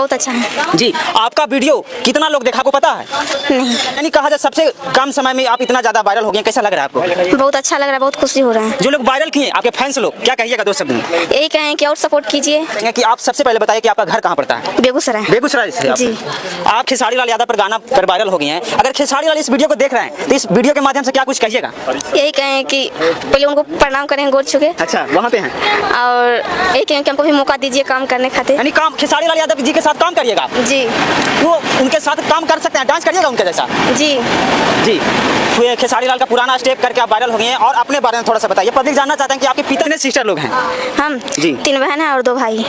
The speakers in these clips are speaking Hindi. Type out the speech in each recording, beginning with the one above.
बहुत अच्छा है जी। आपका वीडियो कितना लोग देखा, आपको पता है? नहीं, यानी कहा जाए सबसे कम समय में आप इतना ज्यादा वायरल हो गए, कैसा लग रहा है आपको? बहुत अच्छा लग रहा है, बहुत खुशी हो रहा है। जो लोग वायरल किए आपके फैंस लोग, क्या कहिएगा दो शब्द में? यही कहें कि और सपोर्ट कीजिए। कहेंगे कि आप सबसे पहले बताइए कि आपका घर कहाँ पड़ता है? बेगूसराय। बेगूसराय से आप? जी। आप खेसारी लाल यादव पर गाना पर वायरल हो गए हैं। अगर खेसारी लाल इस वीडियो को देख रहे हैं तो इस वीडियो के माध्यम से क्या कुछ कहिएगा? यही कहें कि पहले उनको प्रणाम करें, गोर छुके, अच्छा, वहाँ पे हैं। और यही कहें कि हमको भी मौका दीजिए काम करने खातिर। यानी काम खेसारी लाल यादव जी के साथ काम करिएगा? जी वो उनके साथ काम कर सकते हैं, डांस करिएगा उनके जैसा? जी। जी। फिर खेसारी लाल का पुराना स्टेप करके आप वायरल हो गए हैं, और अपने बारे में थोड़ा सा बताइए। पब्लिक जानना चाहते हैं कि आपके कितने सिस्टर लोग हैं? हम जी। 3 बहन हैं और 2 भाई।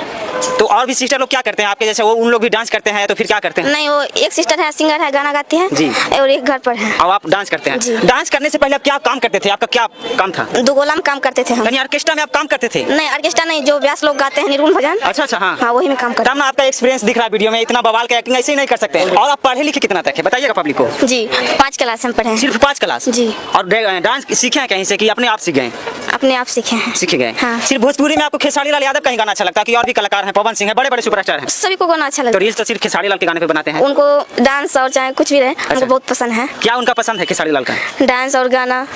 तो और भी सिस्टर लोग क्या करते हैं आपके जैसे? वो उन लोग भी डांस करते हैं तो फिर क्या करते हैं? नहीं, वो एक सिस्टर है, सिंगर है, गाना गाती है। जी। और एक घर पर है। अब आप डांस करते हैं? जी। डांस करने से पहले आप क्या काम करते थे? आपका क्या काम था? दुगोला में काम करते थे हम। यानी ऑर्केस्ट्रा में आप काम करते थे? नहीं, ऑर्केस्ट्रा नहीं, जो व्यास लोग गाते हैं निर्गुण भजन। अच्छा अच्छा, हाँ हाँ, वही में काम करते तब ना आपका एक्सपीरियंस दिख रहा है वीडियो में। इतना बवाल का एक्टिंग ऐसे ही नहीं कर सकते। और आप पढ़े लिखे कितना तक है बताइएगा पब्लिक को? हैं। जी, 5 क्लास में पढ़े हैं। सिर्फ 5 क्लास? जी। और डांस सीखे हैं कहीं से कि अपने आप सीख गए? अपने आप सीखे हैं। सीख गए। हाँ। सिर्फ भोजपुरी में आपको खेसारी लाल यादव कहीं गाना अच्छा लगता है कि और भी कलाकार हैं, पवन सिंह है, बड़े बड़े सुपरस्टार हैं? सभी को गाना अच्छा तो लगता रील्स तो सिर्फ खेसारी लाल के गाने पे बनाते हैं? है। उनको डांस और चाहे कुछ भी रहे, उनको बहुत पसंद है। क्या उनका पसंद है खेसारी लाल का? डांस और गाना।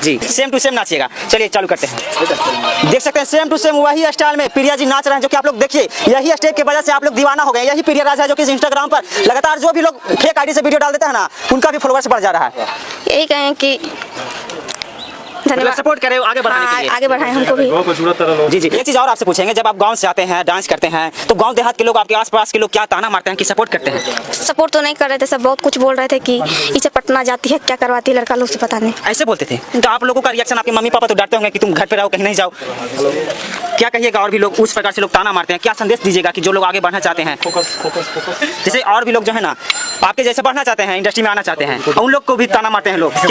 जी, सेम टू सेम नाचिएगा। चलिए चालू करते हैं। देख सकते हैं सेम टू सेम वही स्टाइल में प्रिया जी नाच रहे हैं, जो कि आप लोग देखिए यही स्टेप की वजह से आप लोग दीवाना हो गए। यही प्रिया राज है जो कि इंस्टाग्राम पर लगातार जो भी लोग फेक आईडी से वीडियो डाल देते हैं ना, उनका भी फॉलोअर्स बढ़ जा रहा है। यही कहें कि धन्यवाद, सपोर्ट करें आगे बढ़ाने के लिए। आगे बढ़ाएं हमको भी। जी जी। एक चीज और आपसे पूछेंगे, जब आप गांव से आते हैं डांस करते हैं तो गांव देहात के लोग, आपके आसपास के लोग क्या ताना मारते हैं कि सपोर्ट करते हैं? सपोर्ट तो नहीं कर रहे थे, सब बहुत कुछ बोल रहे थे कि इसे पटना जाती है, क्या करवाती है, लड़का लोग से पता नहीं। ऐसे बोलते थे? तो आप लोगों का रिएक्शन, आपके मम्मी पापा तो डरते होंगे कि तुम घर पे रहो, कहीं नहीं जाओ, क्या कहिएगा? और भी लोग उस प्रकार से लोग ताना मारते हैं, क्या संदेश दीजिएगा कि जो लोग आगे बढ़ना चाहते हैं, जैसे और भी लोग जो है ना आपके जैसे बढ़ना चाहते हैं, इंडस्ट्री में आना चाहते हैं, उन लोग को भी ताना मारते हैं लोग, क्या